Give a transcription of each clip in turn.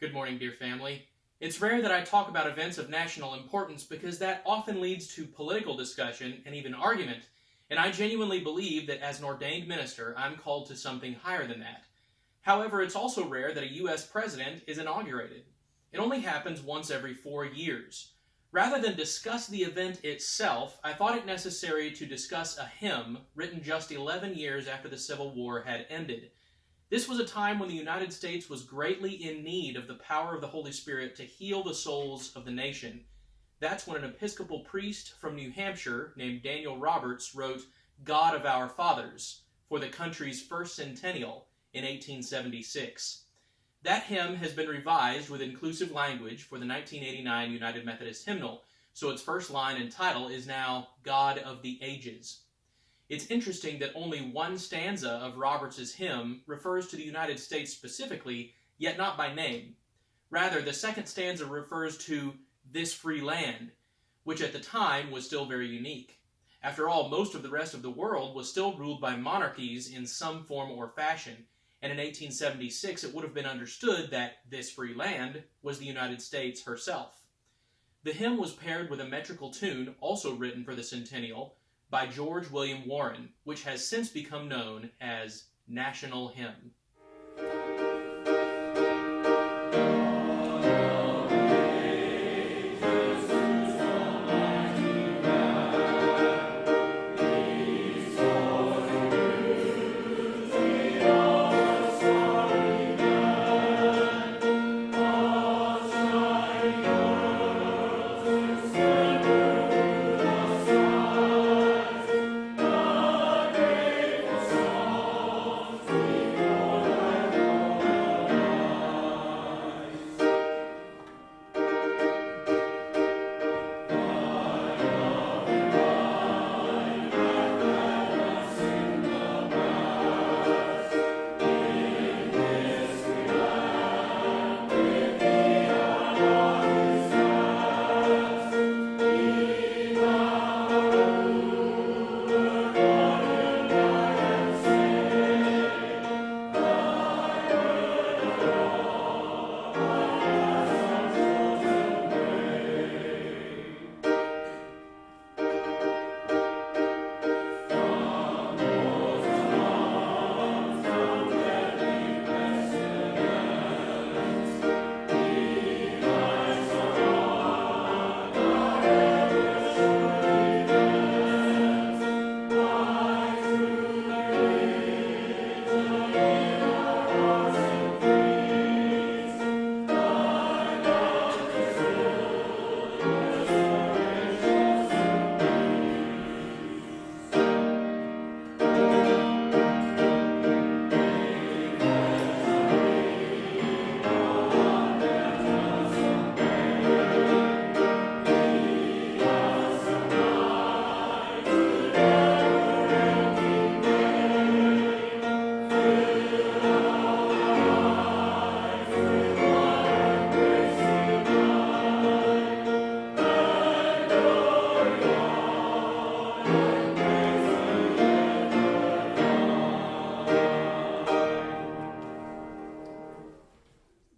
Good morning, dear family. It's rare that I talk about events of national importance because that often leads to political discussion and even argument, and I genuinely believe that as an ordained minister, I'm called to something higher than that. However, it's also rare that a U.S. president is inaugurated. It only happens once every 4 years. Rather than discuss the event itself, I thought it necessary to discuss a hymn written just 11 years after the Civil War had ended. This was a time when the United States was greatly in need of the power of the Holy Spirit to heal the souls of the nation. That's when an Episcopal priest from New Hampshire named Daniel Roberts wrote God of Our Fathers for the country's first centennial in 1876. That hymn has been revised with inclusive language for the 1989 United Methodist hymnal, so its first line and title is now God of the Ages. It's interesting that only one stanza of Roberts' hymn refers to the United States specifically, yet not by name. Rather, the second stanza refers to this free land, which at the time was still very unique. After all, most of the rest of the world was still ruled by monarchies in some form or fashion, and in 1876 it would have been understood that this free land was the United States herself. The hymn was paired with a metrical tune, also written for the centennial, by George William Warren, which has since become known as National Hymn.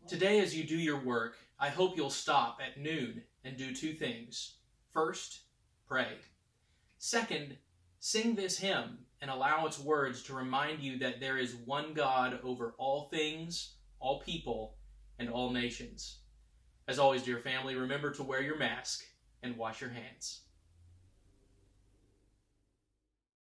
Today, as you do your work, I hope you'll stop at noon and do two things. First, pray. Second, sing this hymn and allow its words to remind you that there is one God over all things, all people, and all nations. As always, dear family, remember to wear your mask and wash your hands.